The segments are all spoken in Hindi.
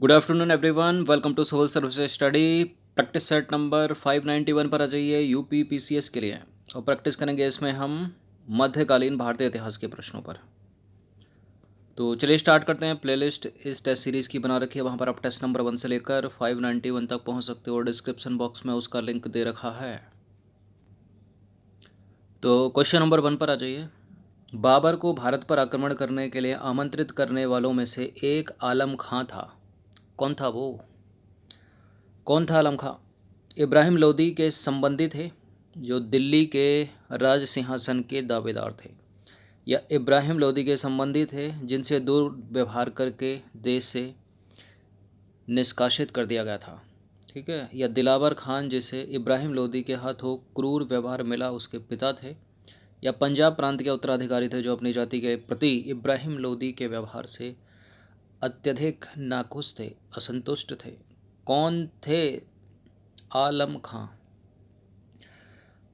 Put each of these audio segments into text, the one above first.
Good afternoon everyone, welcome to civil services study. Practice set number 591 पर आ जाइए यूपी पीसीएस के लिए और प्रैक्टिस करेंगे इसमें हम मध्यकालीन भारतीय इतिहास के प्रश्नों पर। तो चलिए स्टार्ट करते हैं। प्लेलिस्ट इस टेस्ट सीरीज़ की बना रखी है, वहाँ पर आप टेस्ट नंबर 1 से लेकर 591 तक पहुँच सकते हो और डिस्क्रिप्शन बॉक्स में उसका लिंक दे रखा है। तो क्वेश्चन नंबर 1 पर आ जाइए। बाबर को भारत पर आक्रमण करने के लिए आमंत्रित करने वालों में से एक आलम खां था। कौन था वो? कौन था आलम खां? इब्राहिम लोदी के संबंधी थे जो दिल्ली के राज सिंहासन के दावेदार थे, या इब्राहिम लोदी के संबंधी थे जिनसे दुर्व्यवहार करके देश से निष्कासित कर दिया गया था, ठीक है, या दिलावर खान जिसे इब्राहिम लोदी के हाथों क्रूर व्यवहार मिला उसके पिता थे, या पंजाब प्रांत के उत्तराधिकारी थे जो अपनी जाति के प्रति इब्राहिम लोदी के व्यवहार से अत्यधिक नाखुश थे, असंतुष्ट थे। कौन थे आलम खां?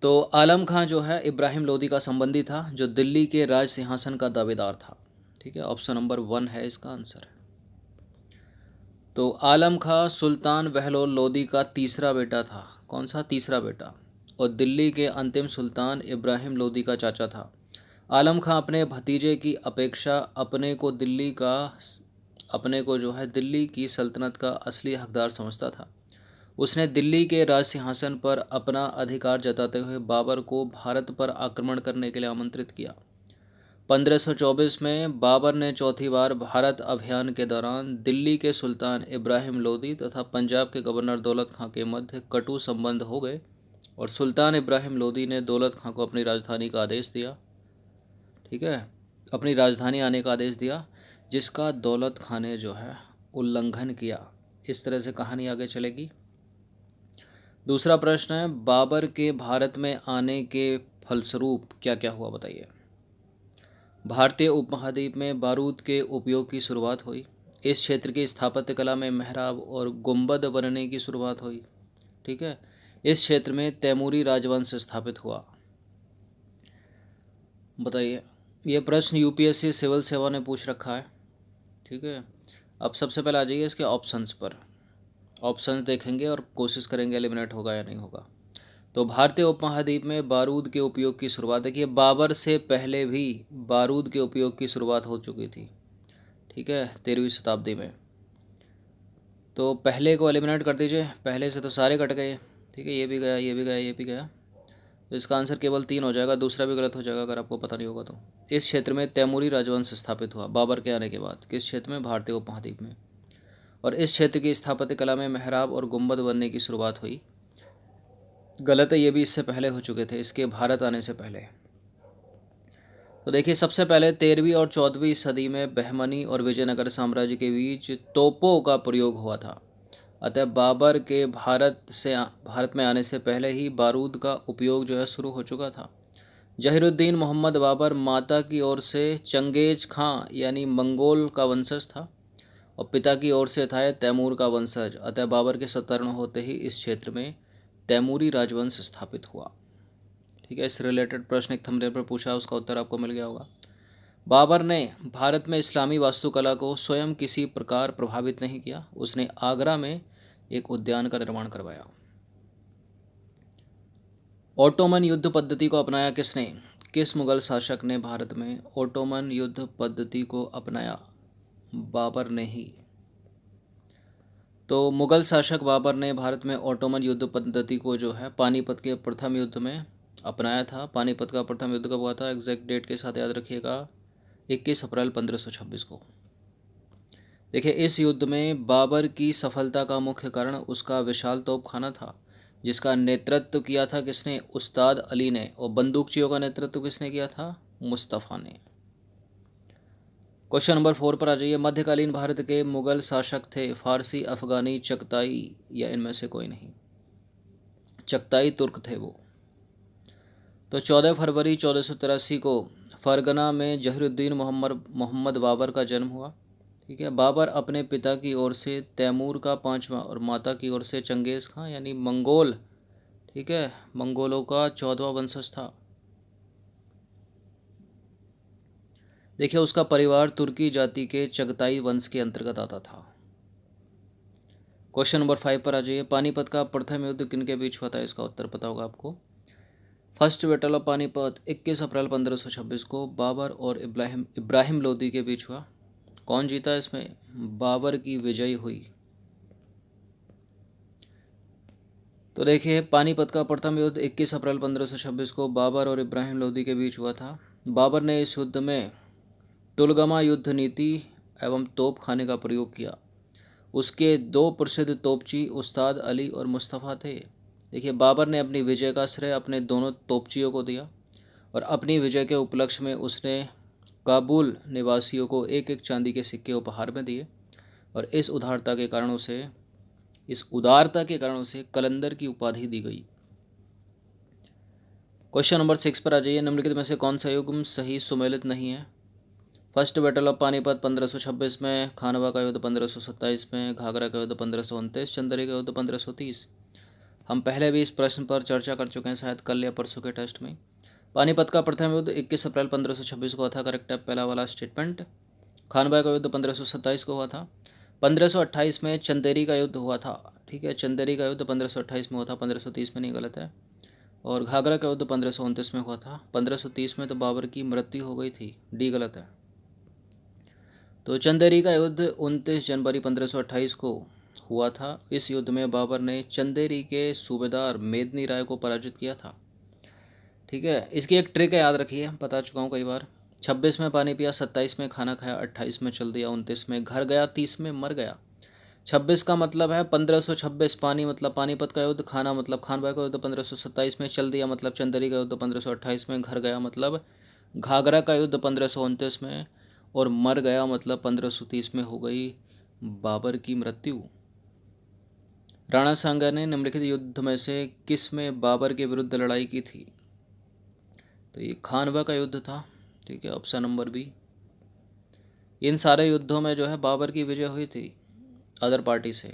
तो आलम खां जो है इब्राहिम लोदी का संबंधी था जो दिल्ली के राज सिंहासन का दावेदार था, ठीक है। ऑप्शन नंबर 1 है इसका आंसर। तो आलम खां सुल्तान बहलोल लोदी का तीसरा बेटा था। कौन सा तीसरा बेटा? और दिल्ली के अंतिम सुल्तान इब्राहिम लोदी का चाचा था। आलम खां अपने भतीजे की अपेक्षा अपने को जो है दिल्ली की सल्तनत का असली हकदार समझता था। उसने दिल्ली के राज सिंहासन पर अपना अधिकार जताते हुए बाबर को भारत पर आक्रमण करने के लिए आमंत्रित किया। 1524 में बाबर ने चौथी बार भारत अभियान के दौरान दिल्ली के सुल्तान इब्राहिम लोदी तथा पंजाब के गवर्नर दौलत खां के मध्य कटु संबंध हो गए और सुल्तान इब्राहिम लोदी ने दौलत खां को अपनी राजधानी का आदेश दिया, ठीक है, अपनी राजधानी आने का आदेश दिया, जिसका दौलत खां ने जो है उल्लंघन किया। इस तरह से कहानी आगे चलेगी। दूसरा प्रश्न है, बाबर के भारत में आने के फलस्वरूप क्या क्या हुआ, बताइए। भारतीय उपमहाद्वीप में बारूद के उपयोग की शुरुआत हुई। इस क्षेत्र की स्थापत्य कला में मेहराब और गुंबद बनने की शुरुआत हुई, ठीक है। इस क्षेत्र में तैमूरी राजवंश स्थापित हुआ। बताइए, ये प्रश्न यूपीएससी सिविल सेवा ने पूछ रखा है, ठीक है। अब सबसे पहले आ जाइए इसके ऑप्शंस पर। ऑप्शंस देखेंगे और कोशिश करेंगे एलिमिनेट होगा या नहीं होगा। तो भारतीय उपमहाद्वीप में बारूद के उपयोग की शुरुआत, देखिए बाबर से पहले भी बारूद के उपयोग की शुरुआत हो चुकी थी, ठीक है, 13वीं शताब्दी में। तो पहले को एलिमिनेट कर दीजिए, पहले से तो सारे कट गए, ठीक है, ये भी गया, ये भी गया, ये भी गया। तो इसका आंसर केवल 3 हो जाएगा, दूसरा भी गलत हो जाएगा अगर आपको पता नहीं होगा तो। इस क्षेत्र में तैमूरी राजवंश स्थापित हुआ बाबर के आने के बाद। किस क्षेत्र में? भारतीय उपमहाद्वीप में। और इस क्षेत्र की स्थापत्य कला में मेहराब और गुंबद बनने की शुरुआत हुई। गलत है, ये भी इससे पहले हो चुके थे, इसके भारत आने से पहले। तो देखिए, सबसे पहले 13वीं और 14वीं सदी में बहमनी और विजयनगर साम्राज्य के बीच तोपों का प्रयोग हुआ था। अतः बाबर के भारत में आने से पहले ही बारूद का उपयोग जो है शुरू हो चुका था। जहीरुद्दीन मोहम्मद बाबर माता की ओर से चंगेज खां यानी मंगोल का वंशज था और पिता की ओर से था तैमूर का वंशज। अतः बाबर के सतर्न होते ही इस क्षेत्र में तैमूरी राजवंश स्थापित हुआ, ठीक है। इस रिलेटेड प्रश्न एक थंबनेल पर पूछा, उसका उत्तर आपको मिल गया होगा। बाबर ने भारत में इस्लामी वास्तुकला को स्वयं किसी प्रकार प्रभावित नहीं किया। उसने आगरा में एक उद्यान का निर्माण करवाया। ओटोमन युद्ध पद्धति को अपनाया किसने? किस मुगल शासक ने भारत में ओटोमन युद्ध पद्धति को अपनाया? बाबर ने ही। तो मुगल शासक बाबर ने भारत में ओटोमन युद्ध पद्धति को जो है पानीपत के प्रथम युद्ध में अपनाया था। पानीपत का प्रथम युद्ध कब हुआ था? एग्जैक्ट डेट के साथ याद रखिएगा, 21 अप्रैल 1526 को। देखिए, इस युद्ध में बाबर की सफलता का मुख्य कारण उसका विशाल तोपखाना था, जिसका नेतृत्व किया था किसने? उस्ताद अली ने। और बंदूकचियों का नेतृत्व किसने किया था? मुस्तफ़ा ने। क्वेश्चन नंबर 4 पर आ जाइए। मध्यकालीन भारत के मुगल शासक थे फारसी, अफगानी, चगताई या इनमें से कोई नहीं? चगताई तुर्क थे वो। तो 14 फरवरी 1483 को फरगना में जहीरुद्दीन मोहम्मद बाबर का जन्म हुआ, ठीक है। बाबर अपने पिता की ओर से तैमूर का पांचवा और माता की ओर से चंगेज़ खां यानी मंगोल, ठीक है, मंगोलों का 14वां वंशज था। देखिए, उसका परिवार तुर्की जाति के चगताई वंश के अंतर्गत आता था। क्वेश्चन नंबर 5 पर आ जाइए। पानीपत का प्रथम युद्ध किनके बीच हुआ था, इसका उत्तर पता होगा आपको। फर्स्ट बैटल ऑफ पानीपत 21 अप्रैल 1526 को बाबर और इब्राहिम इब्राहिम लोदी के बीच हुआ। कौन जीता इसमें? बाबर की विजय हुई। तो देखिए, पानीपत का प्रथम युद्ध 21 अप्रैल 1526 को बाबर और इब्राहिम लोदी के बीच हुआ था। बाबर ने इस युद्ध में तुलगमा युद्ध नीति एवं तोप खाने का प्रयोग किया। उसके दो प्रसिद्ध तोपची उस्ताद अली और मुस्तफ़ा थे। देखिए, बाबर ने अपनी विजय का श्रेय अपने दोनों तोपचियों को दिया और अपनी विजय के उपलक्ष्य में उसने काबुल निवासियों को एक एक चांदी के सिक्के उपहार में दिए और इस उदारता के कारण उसे कलंदर की उपाधि दी गई। क्वेश्चन नंबर 6 पर आ जाइए। निम्नलिखित में से कौन सा युग्म सही सुमेलित नहीं है? फर्स्ट बैटल ऑफ पानीपत 1526 में, खानवा का युद्ध 1527 में, घाघरा का युद्ध 1529, चंदेरी का युद्ध 1530। हम पहले भी इस प्रश्न पर चर्चा कर चुके हैं, शायद कल या परसों के टेस्ट में। पानीपत का प्रथम युद्ध 21 अप्रैल 1526 को हुआ था, करेक्ट है पहला वाला स्टेटमेंट। खानवा का युद्ध 1527 को हुआ था। 1528 में चंदेरी का युद्ध हुआ था, ठीक है, चंदेरी का युद्ध 1528 में हुआ था, 1530 में नहीं, गलत है। और घाघरा का युद्ध 1529 में हुआ था। 1530 में तो बाबर की मृत्यु हो गई थी, डी गलत है। तो चंदेरी का युद्ध 29 जनवरी 1528 को हुआ था। इस युद्ध में बाबर ने चंदेरी के सूबेदार मेदनी राय को पराजित किया था, ठीक है। इसकी एक ट्रिक है, याद रखिए, बता चुका हूँ कई बार। 26 में पानी पिया, 27 में खाना खाया, 28 में चल दिया, 29 में घर गया, 30 में मर गया। 26 का मतलब है 1526, पानी मतलब पानीपत का युद्ध, खाना मतलब खानवा का युद्ध 1527 में, चल दिया मतलब चंदेरी का युद्ध 1528 में, घर गया मतलब घाघरा का युद्ध 1529 में, और मर गया मतलब 1530 में हो गई बाबर की मृत्यु। राणा सांगा ने निम्नलिखित युद्ध में से किस में बाबर के विरुद्ध लड़ाई की थी? तो ये खानवा का युद्ध था, ठीक है, ऑप्शन नंबर बी। इन सारे युद्धों में जो है बाबर की विजय हुई थी अदर पार्टी से।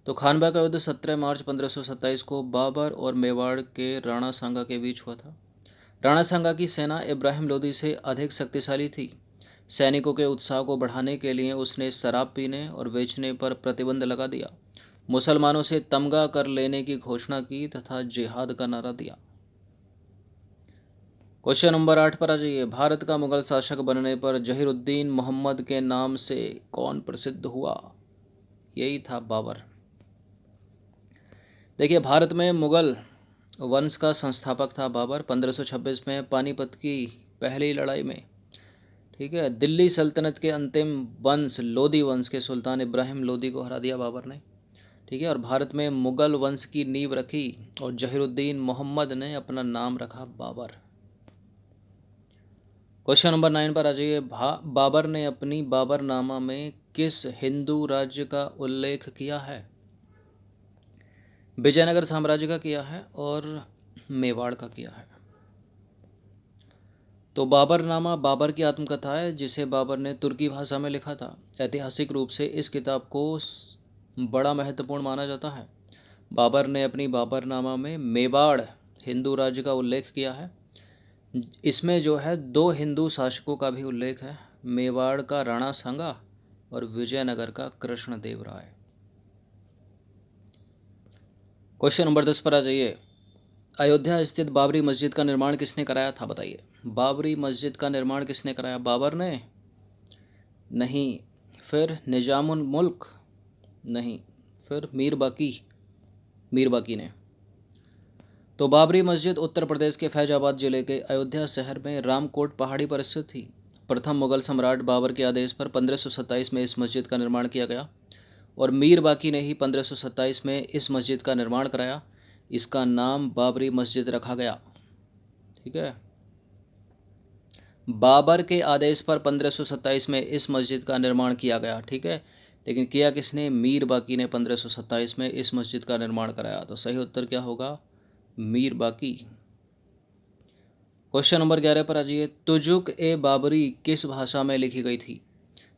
तो खानवा का युद्ध 17 मार्च 1527 को बाबर और मेवाड़ के राणा सांगा के बीच हुआ था। राणा सांगा की सेना इब्राहिम लोदी से अधिक शक्तिशाली थी। सैनिकों के उत्साह को बढ़ाने के लिए उसने शराब पीने और बेचने पर प्रतिबंध लगा दिया, मुसलमानों से तमगा कर लेने की घोषणा की तथा जिहाद का नारा दिया। क्वेश्चन नंबर 8 पर आ जाइए। भारत का मुगल शासक बनने पर जहीरुद्दीन मोहम्मद के नाम से कौन प्रसिद्ध हुआ? यही था बाबर। देखिए, भारत में मुगल वंश का संस्थापक था बाबर। 1526 में पानीपत की पहली लड़ाई में, ठीक है, दिल्ली सल्तनत के अंतिम वंश लोदी वंश के सुल्तान इब्राहिम लोदी को हरा दिया बाबर ने, ठीक है, और भारत में मुगल वंश की नींव रखी और जहीरुद्दीन मोहम्मद ने अपना नाम रखा बाबर। क्वेश्चन नंबर 9 पर आ जाइए। बाबर ने अपनी बाबरनामा में किस हिंदू राज्य का उल्लेख किया है? विजयनगर साम्राज्य का किया है और मेवाड़ का किया है। तो बाबरनामा बाबर की आत्मकथा है, जिसे बाबर ने तुर्की भाषा में लिखा था। ऐतिहासिक रूप से इस किताब को बड़ा महत्वपूर्ण माना जाता है। बाबर ने अपनी बाबरनामा में मेवाड़ हिंदू राज्य का उल्लेख किया है। इसमें जो है दो हिंदू शासकों का भी उल्लेख है, मेवाड़ का राणा सांगा और विजयनगर का कृष्णदेव राय। क्वेश्चन नंबर 10 पर आ जाइए। अयोध्या स्थित बाबरी मस्जिद का निर्माण किसने कराया था, बताइए। बाबरी मस्जिद का निर्माण किसने कराया? बाबर ने? नहीं। फिर निजामुल मुल्क? नहीं। फिर मीर बाकी ने। तो बाबरी मस्जिद उत्तर प्रदेश के फैजाबाद जिले के अयोध्या शहर में रामकोट पहाड़ी पर स्थित थी। प्रथम मुगल सम्राट बाबर के आदेश पर 1527 में इस मस्जिद का निर्माण किया गया और मीर बाकी ने ही 1527 में इस मस्जिद का निर्माण कराया। इसका नाम बाबरी मस्जिद रखा गया, ठीक है। बाबर के आदेश पर 1527 में इस मस्जिद का निर्माण किया गया, ठीक है, लेकिन किया किसने? मीर बाकी ने 1527 में इस मस्जिद का निर्माण कराया। तो सही उत्तर क्या होगा? मीर बाकी। क्वेश्चन नंबर 11 पर आ जाइए। तुजुक ए बाबरी किस भाषा में लिखी गई थी?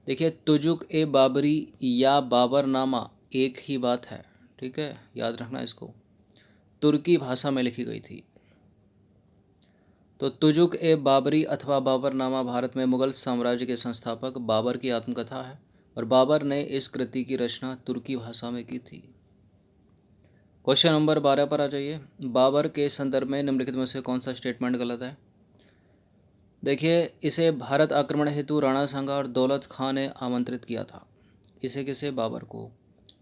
देखिए, तुजुक ए बाबरी या बाबरनामा एक ही बात है, ठीक है, याद रखना इसको। तुर्की भाषा में लिखी गई थी। तो तुजुक ए बाबरी अथवा बाबरनामा भारत में मुगल साम्राज्य के संस्थापक बाबर की आत्मकथा है। और बाबर ने इस कृति की रचना तुर्की भाषा में की थी। क्वेश्चन नंबर 12 पर आ जाइए। बाबर के संदर्भ में निम्नलिखित में से कौन सा स्टेटमेंट गलत है? देखिए, इसे भारत आक्रमण हेतु राणा सांगा और दौलत खां ने आमंत्रित किया था। इसे किसे? बाबर को।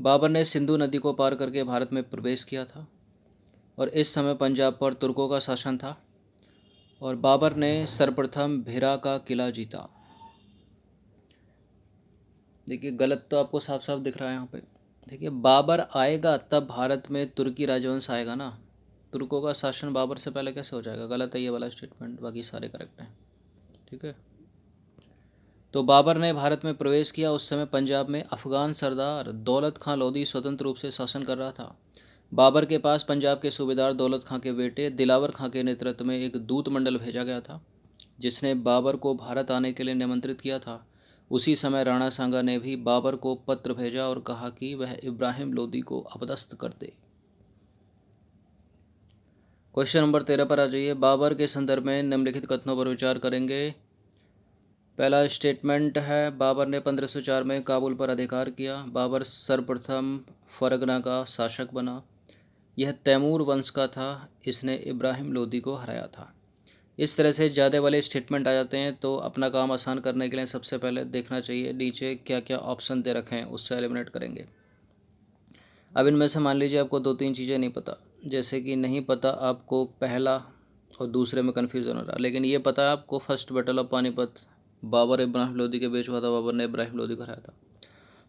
बाबर ने सिंधु नदी को पार करके भारत में प्रवेश किया था और इस समय पंजाब पर तुर्कों का शासन था और बाबर ने सर्वप्रथम भिरा का किला जीता। देखिए, गलत तो आपको साफ साफ दिख रहा है यहाँ पे। देखिए, बाबर आएगा तब भारत में तुर्की राजवंश आएगा ना। तुर्कों का शासन बाबर से पहले कैसे हो जाएगा? गलत है ये वाला स्टेटमेंट, बाकी सारे करेक्ट हैं। ठीक है, तो बाबर ने भारत में प्रवेश किया उस समय पंजाब में अफगान सरदार दौलत खां लोधी स्वतंत्र रूप से शासन कर रहा था। बाबर के पास पंजाब के सूबेदार दौलत खां के बेटे दिलावर खां के नेतृत्व में एक दूत मंडल भेजा गया था जिसने बाबर को भारत आने के लिए निमंत्रित किया था। उसी समय राणा सांगा ने भी बाबर को पत्र भेजा और कहा कि वह इब्राहिम लोदी को अपदस्थ कर दे। क्वेश्चन नंबर 13 पर आ जाइए। बाबर के संदर्भ में निम्नलिखित कथनों पर विचार करेंगे। पहला स्टेटमेंट है, बाबर ने 1504 में काबुल पर अधिकार किया। बाबर सर्वप्रथम फरगना का शासक बना। यह तैमूर वंश का था। इसने इब्राहिम लोदी को हराया था। इस तरह से ज़्यादा वाले स्टेटमेंट आ जाते हैं, तो अपना काम आसान करने के लिए सबसे पहले देखना चाहिए नीचे क्या क्या ऑप्शन दे रखे हैं, उससे एलिमिनेट करेंगे। अब इनमें से मान लीजिए आपको 2-3 चीज़ें नहीं पता, जैसे कि नहीं पता आपको पहला और दूसरे में कन्फ्यूज़न हो रहा, लेकिन ये पता है आपको first battle of Panipat Babar Ibrahim Lodi के बीच हुआ था, बाबर ने इब्राहिम लोदी को हराया था।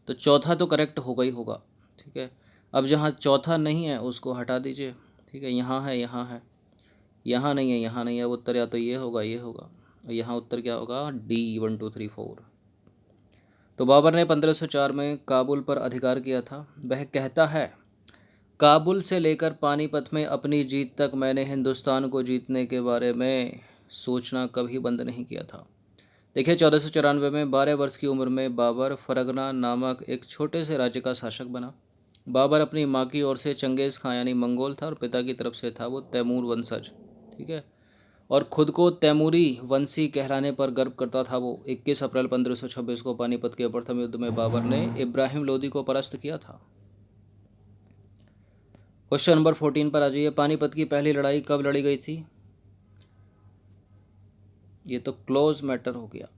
तो चौथा तो करेक्ट होगा ही होगा। ठीक है, अब जहाँ चौथा नहीं है उसको हटा दीजिए। ठीक है, यहाँ है, यहाँ है, यहाँ नहीं है, यहाँ नहीं है। उत्तर या तो ये होगा, ये होगा, और यहाँ उत्तर क्या होगा? डी 1 2 3 4। तो बाबर ने 1504 में काबुल पर अधिकार किया था। वह कहता है, काबुल से लेकर पानीपत में अपनी जीत तक मैंने हिंदुस्तान को जीतने के बारे में सोचना कभी बंद नहीं किया था। देखिए, 1494 में 12 वर्ष की उम्र में बाबर फरगना नामक एक छोटे से राज्य का शासक बना। बाबर अपनी माँ की ओर से चंगेज़ खां यानी मंगोल था और पिता की तरफ से था वो तैमूर वंशज। ठीक है, और खुद को तैमूरी वंशी कहलाने पर गर्व करता था वो। 21 अप्रैल 1526 को पानीपत के प्रथम युद्ध में बाबर ने इब्राहिम लोदी को परास्त किया था। क्वेश्चन नंबर 14 पर आ जाइए। पानीपत की पहली लड़ाई कब लड़ी गई थी? ये तो क्लोज मैटर हो गया।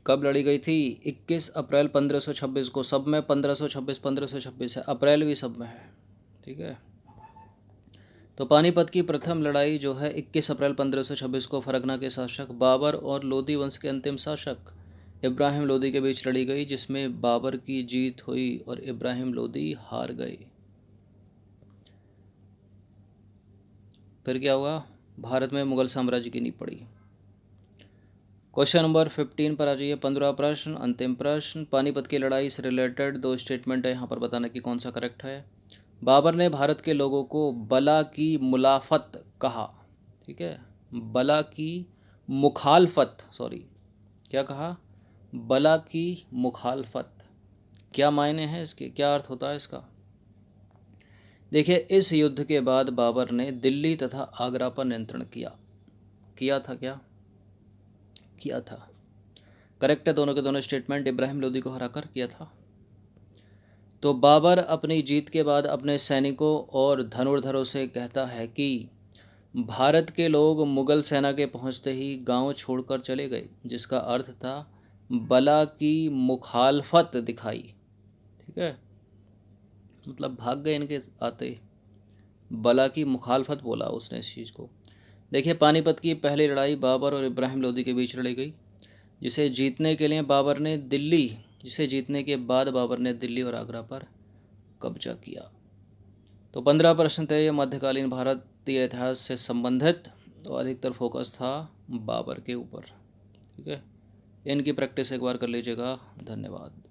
कब लड़ी गई थी? 21 अप्रैल 1526 को। सब में 1526 है, अप्रैल भी सब में है। ठीक है, तो पानीपत की प्रथम लड़ाई जो है 21 अप्रैल 1526 को फरगना के शासक बाबर और लोदी वंश के अंतिम शासक इब्राहिम लोदी के बीच लड़ी गई, जिसमें बाबर की जीत हुई और इब्राहिम लोदी हार गए। फिर क्या हुआ? भारत में मुगल साम्राज्य की नींव पड़ी। क्वेश्चन नंबर 15 पर आ जाइए। 15वां प्रश्न, अंतिम प्रश्न। पानीपत की लड़ाई से रिलेटेड 2 स्टेटमेंट है, यहाँ पर बताना कि कौन सा करेक्ट है। बाबर ने भारत के लोगों को बला की मुलाफत कहा। ठीक है, बला की मुखालफत, सॉरी, क्या कहा? बला की मुखालफत। क्या मायने हैं इसके, क्या अर्थ होता है इसका? देखिए, इस युद्ध के बाद बाबर ने दिल्ली तथा आगरा पर नियंत्रण किया था। क्या किया था? करेक्ट है, दोनों के दोनों स्टेटमेंट इब्राहिम लोदी को हराकर किया था। तो बाबर अपनी जीत के बाद अपने सैनिकों और धनुर्धरों से कहता है कि भारत के लोग मुगल सेना के पहुंचते ही गांव छोड़कर चले गए, जिसका अर्थ था बला की मुखालफत दिखाई। ठीक है, मतलब भाग गए इनके आते, बला की मुखालफत बोला उसने इस चीज़ को। देखिए, पानीपत की पहली लड़ाई बाबर और इब्राहिम लोदी के बीच लड़ी गई, जिसे जीतने के लिए बाबर ने दिल्ली जिसे जीतने के बाद बाबर ने दिल्ली और आगरा पर कब्जा किया। तो 15 प्रश्न थे ये मध्यकालीन भारतीय इतिहास से संबंधित, तो अधिकतर फोकस था बाबर के ऊपर। ठीक है, इनकी प्रैक्टिस एक बार कर लीजिएगा। धन्यवाद।